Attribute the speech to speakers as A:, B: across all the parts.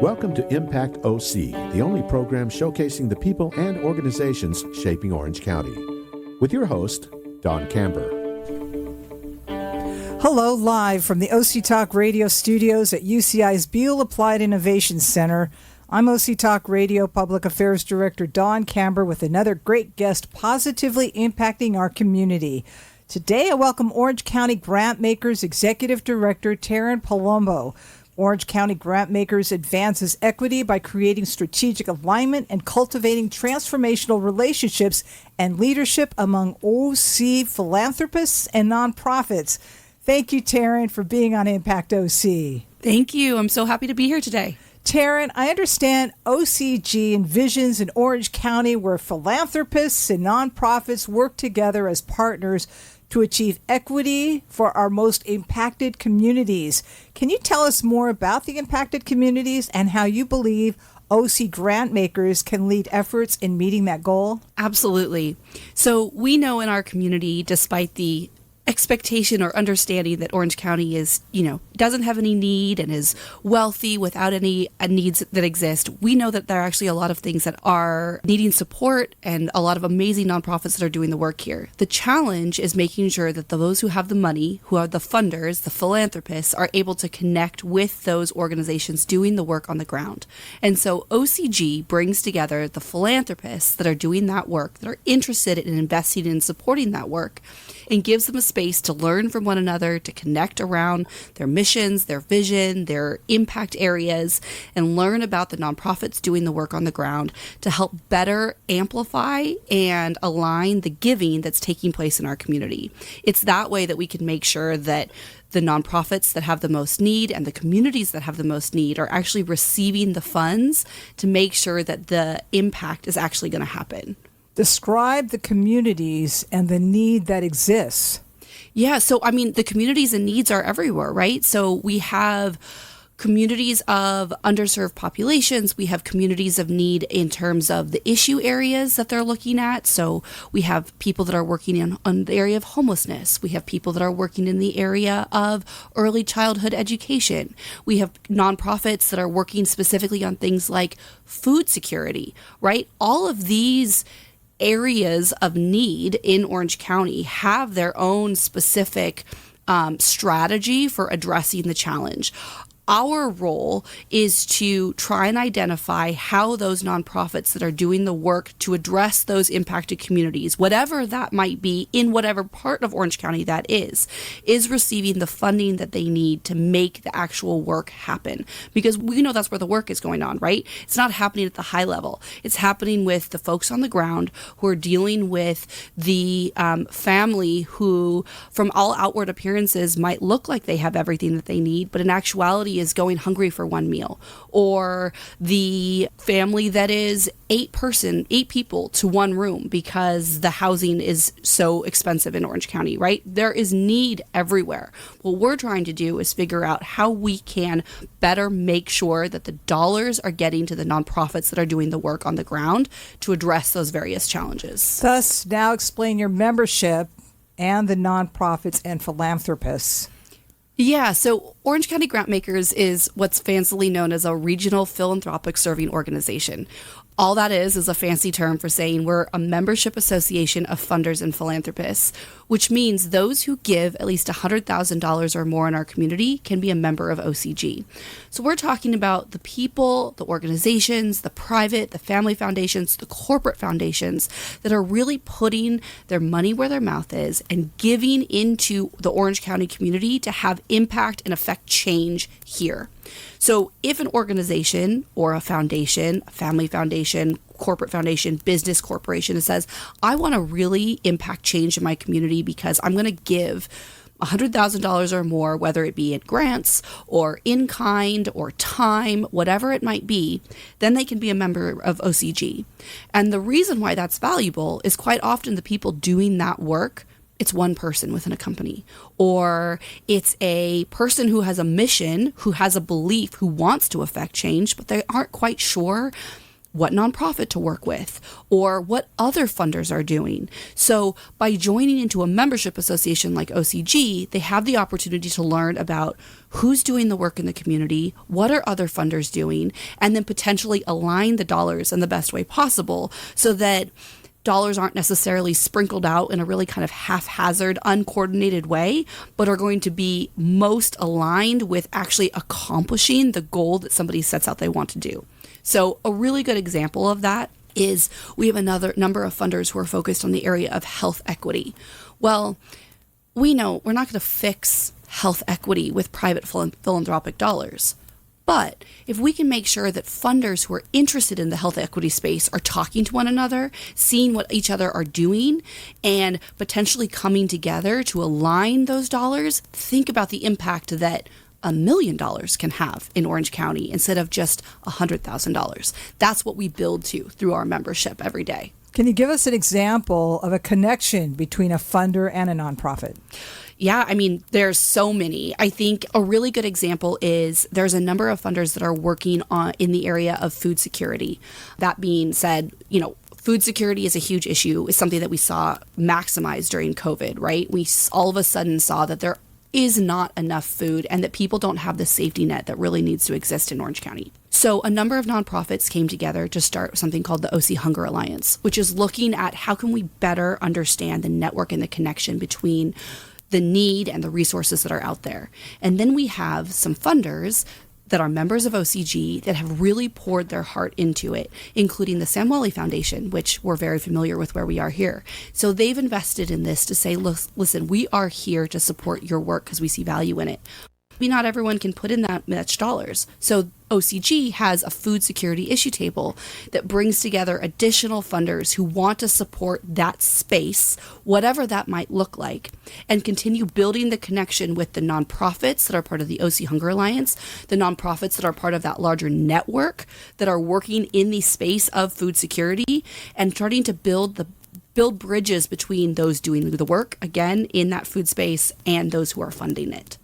A: Welcome to Impact OC, the only program showcasing the people and organizations shaping Orange County. With your host, Don Camber.
B: Hello, live from the OC Talk Radio studios at UCI's Beale Applied Innovation Center. I'm OC Talk Radio Public Affairs Director Don Camber with another great guest positively impacting our community. Today, I welcome Orange County Grantmakers Executive Director Taryn Palumbo. Orange County Grantmakers advances equity by creating strategic alignment and cultivating transformational relationships and leadership among OC philanthropists and nonprofits. Thank you, Taryn, for being on Impact OC.
C: Thank you. I'm so happy to be here today.
B: Taryn, I understand OCG envisions an Orange County where philanthropists and nonprofits work together as partners to achieve equity for our most impacted communities. Can you tell us more about the impacted communities and how you believe OC Grantmakers can lead efforts in meeting that goal?
C: Absolutely. So we know in our community, despite the expectation or understanding that Orange County is, doesn't have any need and is wealthy without any needs that exist, we know that there are actually a lot of things that are needing support and a lot of amazing nonprofits that are doing the work here. The challenge is making sure that those who have the money, who are the funders, the philanthropists, are able to connect with those organizations doing the work on the ground. And so OCG brings together the philanthropists that are doing that work, that are interested in investing in supporting that work, and gives them a space to learn from one another, to connect around their missions, their vision, their impact areas, and learn about the nonprofits doing the work on the ground to help better amplify and align the giving that's taking place in our community. It's that way that we can make sure that the nonprofits that have the most need and the communities that have the most need are actually receiving the funds to make sure that the impact is actually going to happen.
B: Describe the communities and the need that exists.
C: Yeah, so the communities and needs are everywhere, right? So we have communities of underserved populations. We have communities of need in terms of the issue areas that they're looking at. So we have people that are working on the area of homelessness. We have people that are working in the area of early childhood education. We have nonprofits that are working specifically on things like food security, right? All of these areas of need in Orange County have their own specific strategy for addressing the challenge. Our role is to try and identify how those nonprofits that are doing the work to address those impacted communities, whatever that might be in whatever part of Orange County that is receiving the funding that they need to make the actual work happen. Because we know that's where the work is going on, right? It's not happening at the high level. It's happening with the folks on the ground who are dealing with the family who, from all outward appearances, might look like they have everything that they need, but in actuality is going hungry for one meal, or the family that is 8 people to one room because the housing is so expensive in Orange County, right? There is need everywhere. What we're trying to do is figure out how we can better make sure that the dollars are getting to the nonprofits that are doing the work on the ground to address those various challenges.
B: Thus, now explain your membership and the nonprofits and philanthropists.
C: Yeah, so Orange County Grantmakers is what's fancily known as a regional philanthropic serving organization. All that is a fancy term for saying we're a membership association of funders and philanthropists, which means those who give at least $100,000 or more in our community can be a member of OCG. So we're talking about the people, the organizations, the private, the family foundations, the corporate foundations that are really putting their money where their mouth is and giving into the Orange County community to have impact and affect change here. So if an organization or a foundation, a family foundation, corporate foundation, business corporation says, I want to really impact change in my community because I'm going to give $100,000 or more, whether it be in grants or in kind or time, whatever it might be, then they can be a member of OCG. And the reason why that's valuable is quite often the people doing that work, it's one person within a company, or it's a person who has a mission, who has a belief, who wants to affect change, but they aren't quite sure what nonprofit to work with or what other funders are doing. So by joining into a membership association like OCG, they have the opportunity to learn about who's doing the work in the community, what are other funders doing, and then potentially align the dollars in the best way possible so that dollars aren't necessarily sprinkled out in a really kind of haphazard, uncoordinated way, but are going to be most aligned with actually accomplishing the goal that somebody sets out they want to do. So a really good example of that is we have another number of funders who are focused on the area of health equity. Well, we know we're not going to fix health equity with private philanthropic dollars. But if we can make sure that funders who are interested in the health equity space are talking to one another, seeing what each other are doing, and potentially coming together to align those dollars, think about the impact that $1 million can have in Orange County instead of just $100,000. That's what we build to through our membership every day.
B: Can you give us an example of a connection between a funder and a nonprofit?
C: Yeah, I mean, there's so many. I think a really good example is there's a number of funders that are working on in the area of food security. That being said, food security is a huge issue. It's something that we saw maximized during COVID, right? We all of a sudden saw that there is not enough food and that people don't have the safety net that really needs to exist in Orange County. So a number of nonprofits came together to start something called the OC Hunger Alliance, which is looking at how can we better understand the network and the connection between the need and the resources that are out there. And then we have some funders that are members of OCG that have really poured their heart into it, including the Samueli Foundation, which we're very familiar with where we are here. So they've invested in this to say, listen, we are here to support your work because we see value in it. Not everyone can put in that much dollars. So OCG has a food security issue table that brings together additional funders who want to support that space, whatever that might look like, and continue building the connection with the nonprofits that are part of the OC Hunger Alliance, the nonprofits that are part of that larger network that are working in the space of food security, and starting to build bridges between those doing the work, again, in that food space and those who are funding it.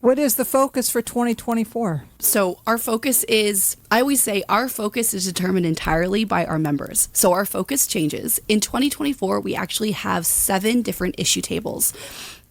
B: What is the focus for 2024?
C: So our focus is, I always say our focus is determined entirely by our members. So our focus changes. In 2024, we actually have 7 different issue tables.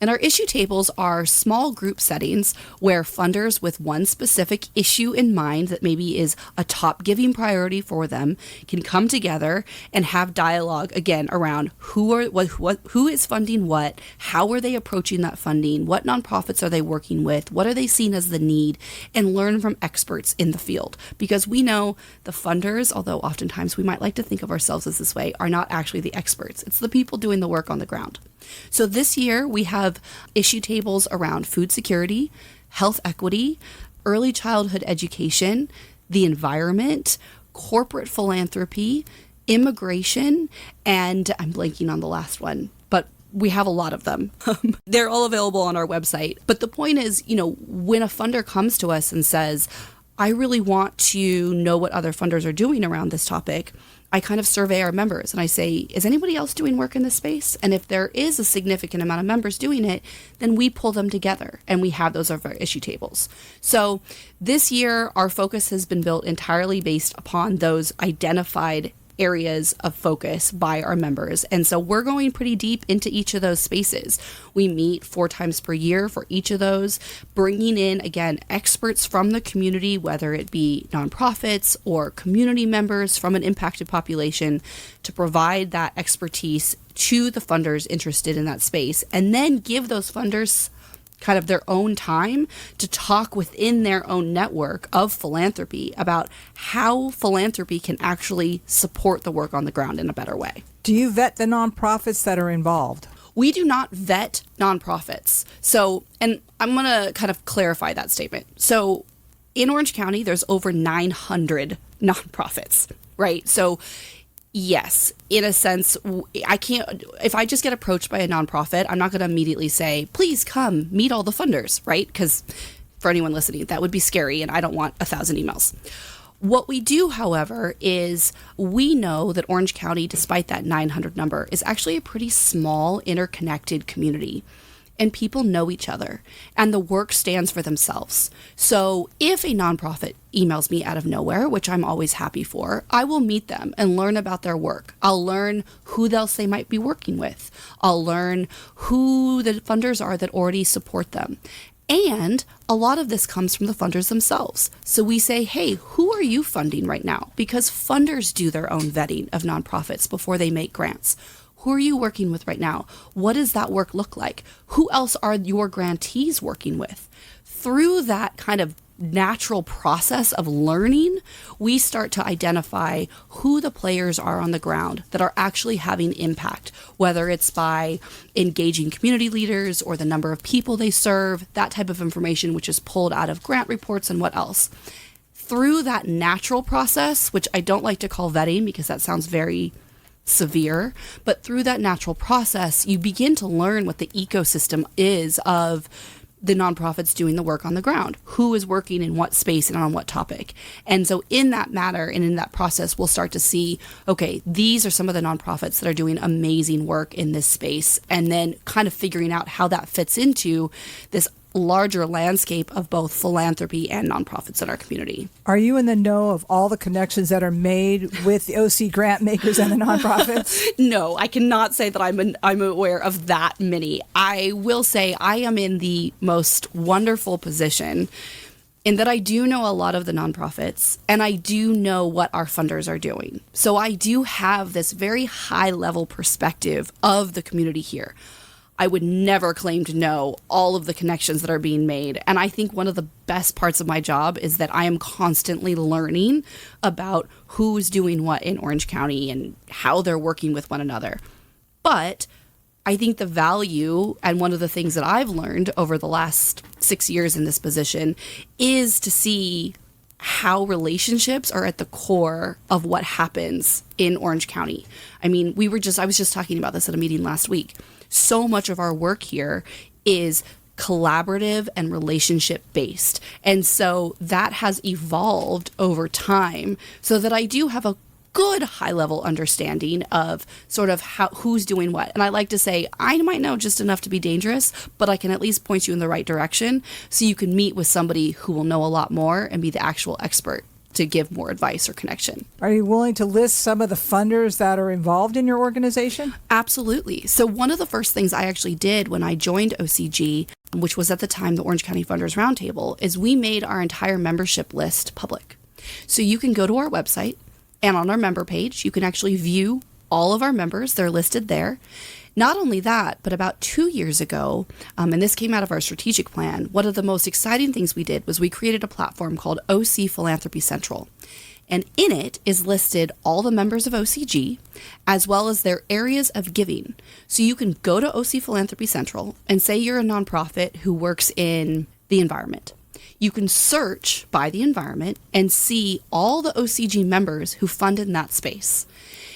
C: And our issue tables are small group settings where funders with one specific issue in mind that maybe is a top giving priority for them can come together and have dialogue again around who is funding what, how are they approaching that funding, what nonprofits are they working with, what are they seeing as the need, and learn from experts in the field. Because we know the funders, although oftentimes we might like to think of ourselves as this way, are not actually the experts. It's the people doing the work on the ground. So this year we have issue tables around food security, health equity, early childhood education, the environment, corporate philanthropy, immigration, and I'm blanking on the last one, but we have a lot of them. They're all available on our website. But the point is, when a funder comes to us and says, I really want to know what other funders are doing around this topic, I kind of survey our members and I say, is anybody else doing work in this space? And if there is a significant amount of members doing it, then we pull them together and we have those as our issue tables. So this year, our focus has been built entirely based upon those identified areas of focus by our members. And so we're going pretty deep into each of those spaces. We meet 4 times per year for each of those, bringing in, again, experts from the community, whether it be nonprofits or community members from an impacted population, to provide that expertise to the funders interested in that space, and then give those funders kind of their own time to talk within their own network of philanthropy about how philanthropy can actually support the work on the ground in a better way.
B: Do you vet the nonprofits that are involved?
C: We do not vet nonprofits. So, and I'm going to kind of clarify that statement. So in Orange County, there's over 900 nonprofits, right? So yes, in a sense, I can't, if I just get approached by a nonprofit, I'm not going to immediately say, please come meet all the funders, right? Because for anyone listening, that would be scary and I don't want 1,000 emails. What we do, however, is we know that Orange County, despite that 900 number, is actually a pretty small, interconnected community. and people know each other, and the work stands for themselves. So if a nonprofit emails me out of nowhere, which I'm always happy for, I will meet them and learn about their work. I'll learn who else they might be working with. I'll learn who the funders are that already support them. And a lot of this comes from the funders themselves. So we say, hey, who are you funding right now? Because funders do their own vetting of nonprofits before they make grants. Who are you working with right now? What does that work look like? Who else are your grantees working with? Through that kind of natural process of learning, we start to identify who the players are on the ground that are actually having impact, whether it's by engaging community leaders or the number of people they serve, that type of information, which is pulled out of grant reports and what else. Through that natural process, which I don't like to call vetting because that sounds very severe, but through that natural process, you begin to learn what the ecosystem is of the nonprofits doing the work on the ground, who is working in what space and on what topic. And so in that matter and in that process, we'll start to see, okay, these are some of the nonprofits that are doing amazing work in this space, and then kind of figuring out how that fits into this larger landscape of both philanthropy and nonprofits in our community.
B: Are you in the know of all the connections that are made with the OC grant makers and the nonprofits?
C: No, I cannot say that I'm aware of that many. I will say I am in the most wonderful position in that I do know a lot of the nonprofits, and I do know what our funders are doing. So I do have this very high level perspective of the community here. I would never claim to know all of the connections that are being made. And I think one of the best parts of my job is that I am constantly learning about who's doing what in Orange County and how they're working with one another. But I think the value, and one of the things that I've learned over the last 6 years in this position, is to see how relationships are at the core of what happens in Orange County. I mean, I was just talking about this at a meeting last week. So much of our work here is collaborative and relationship based. And so that has evolved over time so that I do have a good high level understanding of sort of who's doing what. And I like to say, I might know just enough to be dangerous, but I can at least point you in the right direction so you can meet with somebody who will know a lot more and be the actual expert to give more advice or connection.
B: Are you willing to list some of the funders that are involved in your organization?
C: Absolutely. So one of the first things I actually did when I joined OCG, which was at the time the Orange County Funders Roundtable, is we made our entire membership list public. So you can go to our website, and on our member page, you can actually view all of our members. They're listed there. Not only that, but about 2 years ago, and this came out of our strategic plan, one of the most exciting things we did was we created a platform called OC Philanthropy Central. And in it is listed all the members of OCG, as well as their areas of giving. So you can go to OC Philanthropy Central and say you're a nonprofit who works in the environment. You can search by the environment and see all the OCG members who fund in that space.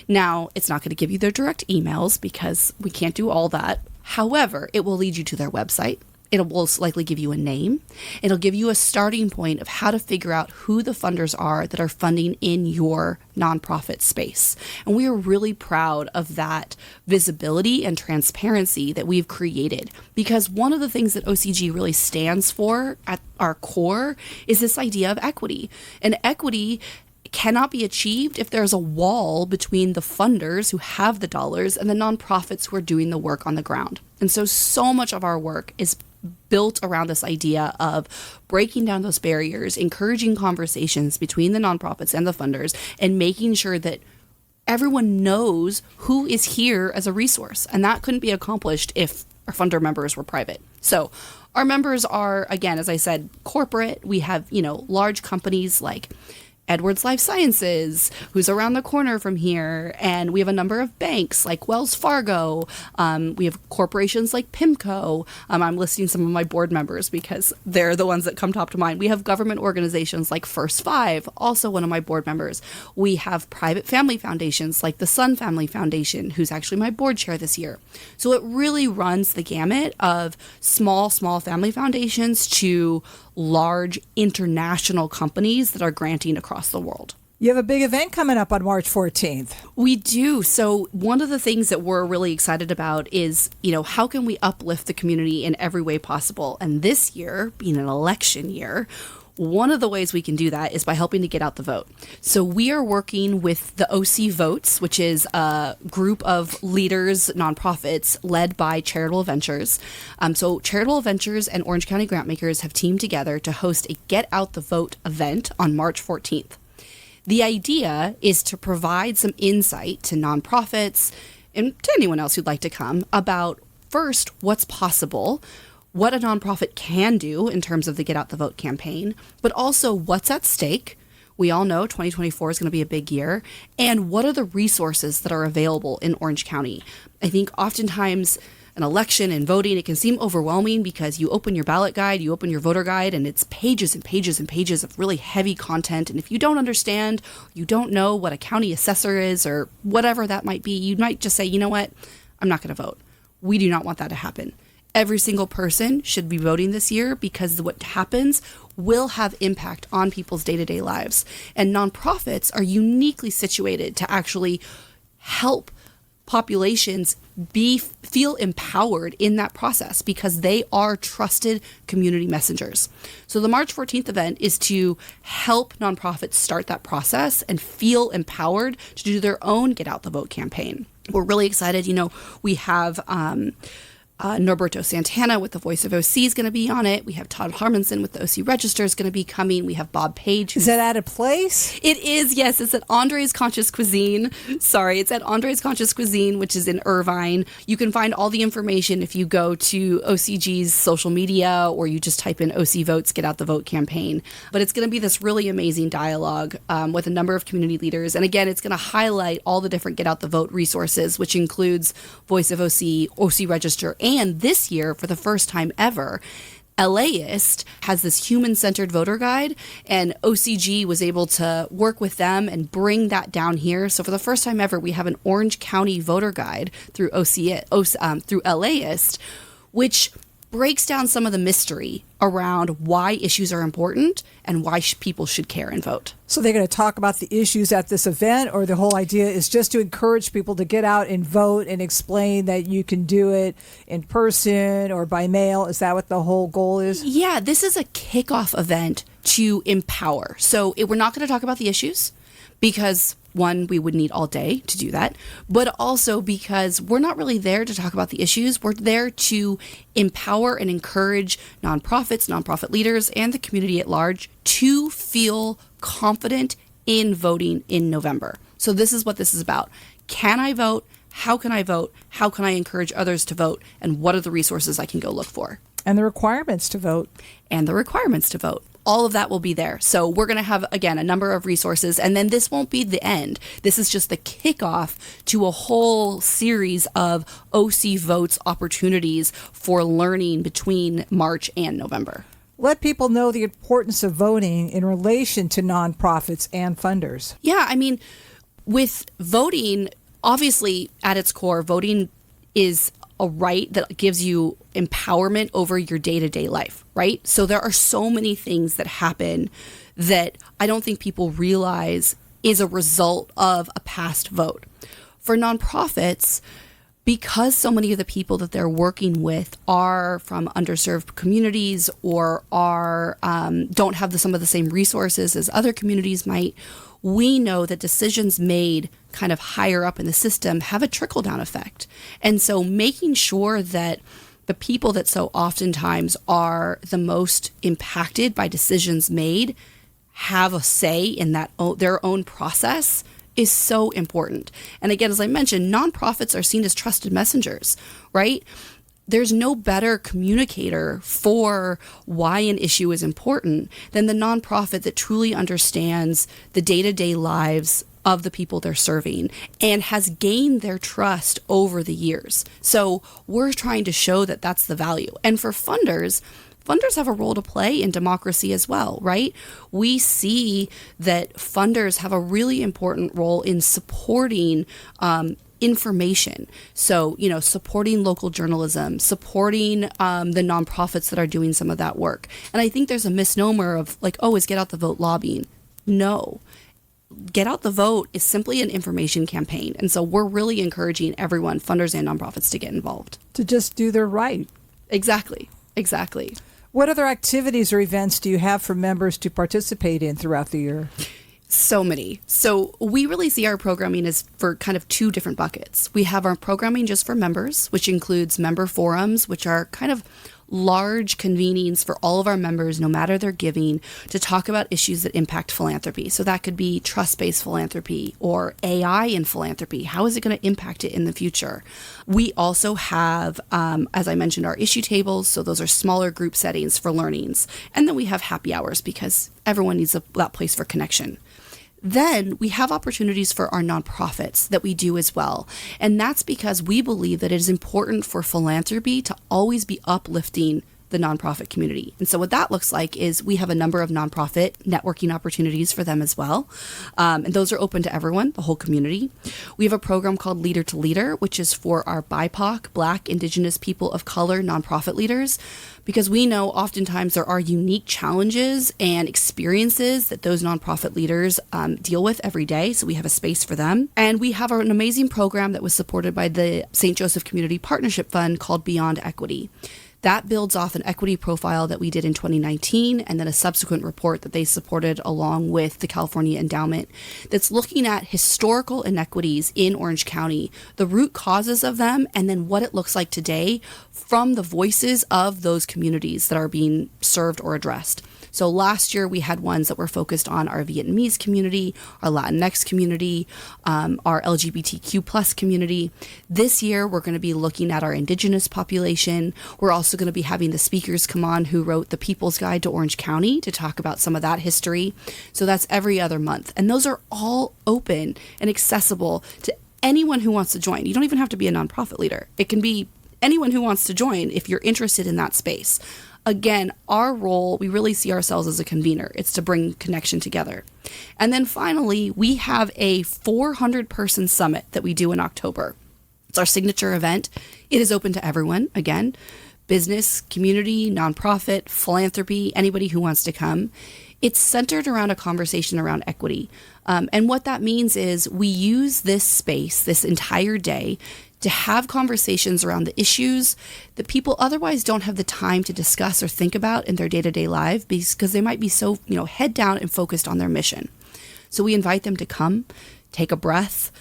C: Now, it's not going to give you their direct emails because we can't do all that. However, it will lead you to their website. It will likely give you a name. It'll give you a starting point of how to figure out who the funders are that are funding in your nonprofit space. And we are really proud of that visibility and transparency that we've created, because one of the things that OCG really stands for at our core is this idea of equity. And equity cannot be achieved if there's a wall between the funders who have the dollars and the nonprofits who are doing the work on the ground. And so much of our work is built around this idea of breaking down those barriers, encouraging conversations between the nonprofits and the funders, and making sure that everyone knows who is here as a resource. And that couldn't be accomplished if our funder members were private. So our members are, again, as I said, corporate. We have, large companies like Edwards Life Sciences, who's around the corner from here. And we have a number of banks like Wells Fargo. We have corporations like PIMCO. I'm listing some of my board members because they're the ones that come top to mind. We have government organizations like First Five, also one of my board members. We have private family foundations like the Sun Family Foundation, who's actually my board chair this year. So it really runs the gamut of small family foundations to large international companies that are granting across the world.
B: You have a big event coming up on March 14th.
C: We do. So one of the things that we're really excited about is, how can we uplift the community in every way possible? And this year, being an election year, one of the ways we can do that is by helping to get out the vote. So we are working with the OC Votes, which is a group of leaders, nonprofits led by Charitable Ventures. So Charitable Ventures and Orange County Grantmakers have teamed together to host a Get Out the Vote event on March 14th. The idea is to provide some insight to nonprofits and to anyone else who'd like to come about, first, what's possible, what a nonprofit can do in terms of the Get Out the Vote campaign, but also what's at stake. We all know 2024 is going to be a big year. And what are the resources that are available in Orange County? I think oftentimes an election and voting, it can seem overwhelming because you open your ballot guide, you open your voter guide, and it's pages and pages and pages of really heavy content. And if you don't understand, you don't know what a county assessor is or whatever that might be, you might just say, you know what, I'm not going to vote. We do not want that to happen. Every single person should be voting this year because what happens will have impact on people's day-to-day lives. And nonprofits are uniquely situated to actually help populations feel empowered in that process because they are trusted community messengers. So the March 14th event is to help nonprofits start that process and feel empowered to do their own Get Out the Vote campaign. We're really excited. We have Norberto Santana with the Voice of OC is going to be on it. We have Todd Harmonson with the OC Register is going to be coming. We have Bob Page.
B: Is that at a place?
C: It is, yes. It's at Andre's Conscious Cuisine. It's at Andre's Conscious Cuisine, which is in Irvine. You can find all the information if you go to OCG's social media or you just type in OC Votes, Get Out the Vote campaign. But it's going to be this really amazing dialogue with a number of community leaders. And again, it's going to highlight all the different Get Out the Vote resources, which includes Voice of OC, OC Register, and this year, for the first time ever, LAist has this human-centered voter guide, and OCG was able to work with them and bring that down here. So for the first time ever, we have an Orange County voter guide through through LAist, which breaks down some of the mystery around why issues are important and why people should care and vote.
B: So they're going to talk about the issues at this event, or the whole idea is just to encourage people to get out and vote and explain that you can do it in person or by mail? Is that what the whole goal is?
C: Yeah, this is a kickoff event to empower. So we're not going to talk about the issues because, one, we would need all day to do that, but also because we're not really there to talk about the issues. We're there to empower and encourage nonprofits, nonprofit leaders, and the community at large to feel confident in voting in November. So this is what this is about. Can I vote? How can I vote? How can I encourage others to vote? And what are the resources I can go look for?
B: And the requirements to vote. All
C: of that will be there. So we're going to have, again, a number of resources. And then this won't be the end. This is just the kickoff to a whole series of OC Votes opportunities for learning between March and November.
B: Let people know the importance of voting in relation to nonprofits and funders.
C: Yeah, I mean, with voting, obviously, at its core, voting is a right that gives you empowerment over your day-to-day life, right? So there are so many things that happen that I don't think people realize is a result of a past vote. For nonprofits, because so many of the people that they're working with are from underserved communities or are don't have some of the same resources as other communities might, we know that decisions made kind of higher up in the system have a trickle-down effect. And so making sure that the people that so oftentimes are the most impacted by decisions made have a say in that their own process is so important. And again, as I mentioned, nonprofits are seen as trusted messengers, right? There's no better communicator for why an issue is important than the nonprofit that truly understands the day-to-day lives of the people they're serving and has gained their trust over the years. So we're trying to show that that's the value. And for funders have a role to play in democracy as well, right? We see that funders have a really important role in supporting information. So, supporting local journalism, supporting the nonprofits that are doing some of that work. And I think there's a misnomer of like, oh, is Get Out the Vote lobbying? No. Get Out the Vote is simply an information campaign. And so we're really encouraging everyone, funders and nonprofits, to get involved.
B: To just do their right.
C: Exactly.
B: What other activities or events do you have for members to participate in throughout the year?
C: So many. So we really see our programming as for kind of two different buckets. We have our programming just for members, which includes member forums, which are kind of large convenings for all of our members, no matter their giving, to talk about issues that impact philanthropy. So that could be trust-based philanthropy or AI in philanthropy. How is it going to impact it in the future? We also have, as I mentioned, our issue tables. So those are smaller group settings for learnings. And then we have happy hours because everyone needs that place for connection. Then we have opportunities for our nonprofits that we do as well. And that's because we believe that it is important for philanthropy to always be uplifting the nonprofit community. And so what that looks like is we have a number of nonprofit networking opportunities for them as well. And those are open to everyone, the whole community. We have a program called Leader to Leader, which is for our BIPOC, Black, Indigenous, people of color nonprofit leaders, because we know oftentimes there are unique challenges and experiences that those nonprofit leaders deal with every day. So we have a space for them. And we have an amazing program that was supported by the St. Joseph Community Partnership Fund called Beyond Equity. That builds off an equity profile that we did in 2019 and then a subsequent report that they supported along with the California Endowment that's looking at historical inequities in Orange County, the root causes of them, and then what it looks like today from the voices of those communities that are being served or addressed. So last year we had ones that were focused on our Vietnamese community, our Latinx community, our LGBTQ plus community. This year we're going to be looking at our Indigenous population. We're also going to be having the speakers come on who wrote the People's Guide to Orange County to talk about some of that history. So that's every other month. And those are all open and accessible to anyone who wants to join. You don't even have to be a nonprofit leader. It can be anyone who wants to join if you're interested in that space. Again, our role, we really see ourselves as a convener. It's to bring connection together. And then finally, we have a 400-person summit that we do in October. It's our signature event. It is open to everyone, again, business, community, nonprofit, philanthropy, anybody who wants to come. It's centered around a conversation around equity. And what that means is we use this space, this entire day, to have conversations around the issues that people otherwise don't have the time to discuss or think about in their day-to-day life because they might be so, head down and focused on their mission. So we invite them to come, take a breath,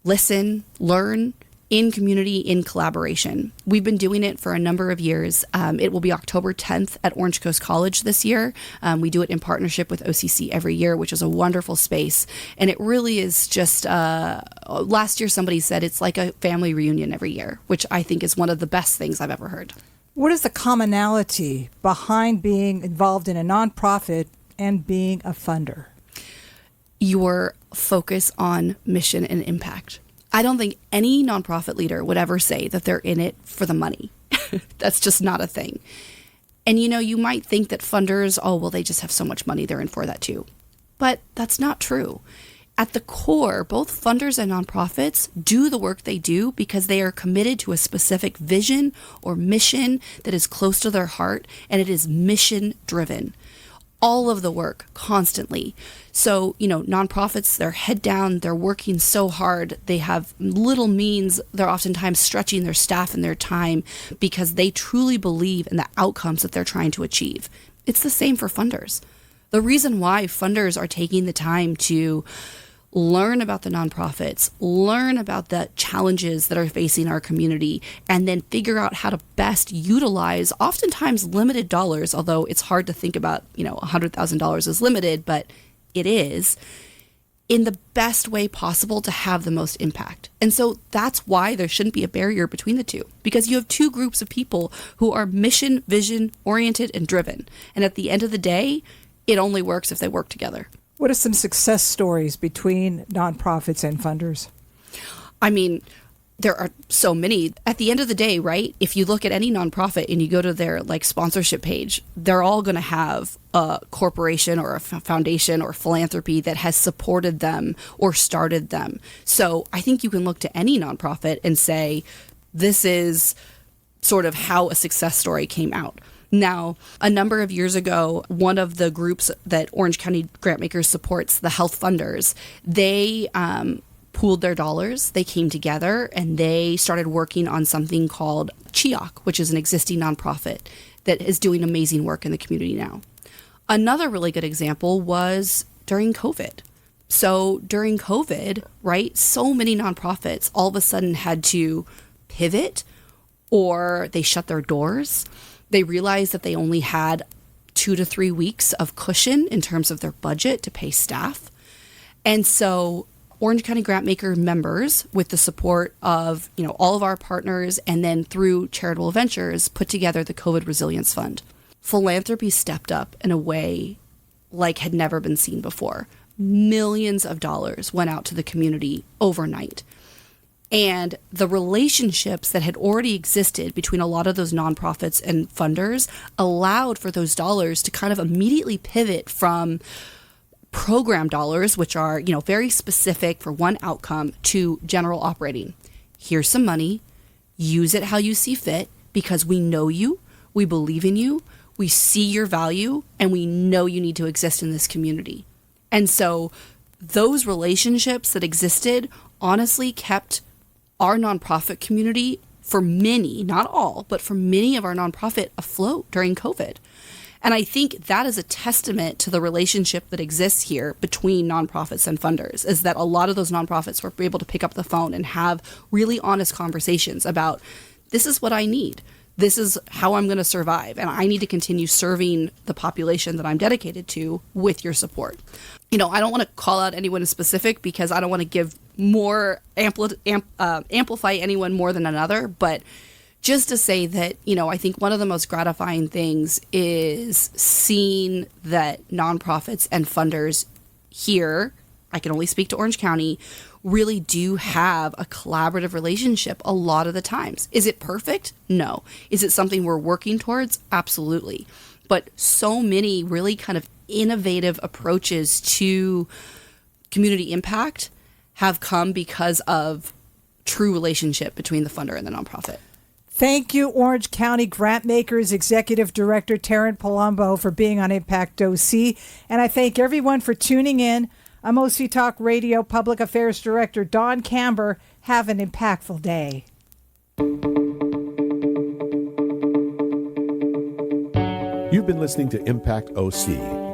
C: listen, learn, in community, in collaboration. We've been doing it for a number of years. It will be October 10th at Orange Coast College this year. We do it in partnership with OCC every year, which is a wonderful space. And it really is just, last year somebody said it's like a family reunion every year, which I think is one of the best things I've ever heard.
B: What is the commonality behind being involved in a nonprofit and being a funder?
C: Your focus on mission and impact. I don't think any nonprofit leader would ever say that they're in it for the money. That's just not a thing. And you might think that funders, they just have so much money, they're in for that too. But that's not true. At the core, both funders and nonprofits do the work they do because they are committed to a specific vision or mission that is close to their heart, and it is mission driven. All of the work constantly. So, nonprofits, they're head down, they're working so hard, they have little means, they're oftentimes stretching their staff and their time because they truly believe in the outcomes that they're trying to achieve. It's the same for funders. The reason why funders are taking the time to learn about the nonprofits, learn about the challenges that are facing our community, and then figure out how to best utilize oftentimes limited dollars, although it's hard to think about, $100,000 as limited, but it is, in the best way possible to have the most impact. And so that's why there shouldn't be a barrier between the two, because you have two groups of people who are mission, vision, oriented, and driven. And at the end of the day, it only works if they work together.
B: What are some success stories between nonprofits and funders?
C: I mean, there are so many. At the end of the day, right, if you look at any nonprofit and you go to their sponsorship page, they're all going to have a corporation or a foundation or philanthropy that has supported them or started them. So I think you can look to any nonprofit and say, this is sort of how a success story came out. Now, a number of years ago, one of the groups that Orange County Grantmakers supports, the health funders, they pooled their dollars, they came together, and they started working on something called CHIOC, which is an existing nonprofit that is doing amazing work in the community now. Another really good example was during COVID. So during COVID, right, so many nonprofits all of a sudden had to pivot, or they shut their doors. They realized that they only had 2 to 3 weeks of cushion in terms of their budget to pay staff. And so Orange County Grantmaker members, with the support of, all of our partners and then through Charitable Ventures, put together the COVID Resilience Fund. Philanthropy stepped up in a way like had never been seen before. Millions of dollars went out to the community overnight. And the relationships that had already existed between a lot of those nonprofits and funders allowed for those dollars to kind of immediately pivot from program dollars, which are, very specific for one outcome, to general operating. Here's some money, use it how you see fit, because we know you, we believe in you, we see your value, and we know you need to exist in this community. And so those relationships that existed honestly kept our nonprofit community, for many, not all, but for many of our nonprofit, afloat during COVID. And I think that is a testament to the relationship that exists here between nonprofits and funders, is that a lot of those nonprofits were able to pick up the phone and have really honest conversations about, this is what I need. This is how I'm going to survive. And I need to continue serving the population that I'm dedicated to with your support. I don't want to call out anyone in specific because I don't want to give more amplify anyone more than another. But just to say that, I think one of the most gratifying things is seeing that nonprofits and funders here, I can only speak to Orange County, really do have a collaborative relationship a lot of the times. Is it perfect? No. Is it something we're working towards? Absolutely. But so many really kind of innovative approaches to community impact have come because of true relationship between the funder and the nonprofit.
B: Thank you, Orange County Grantmakers Executive Director Taryn Palumbo, for being on Impact OC. And I thank everyone for tuning in. I'm OC Talk Radio Public Affairs Director Don Camber. Have an impactful day.
A: You've been listening to Impact OC,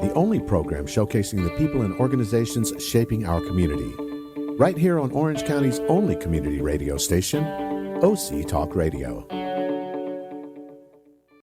A: the only program showcasing the people and organizations shaping our community. Right here on Orange County's only community radio station, OC Talk Radio.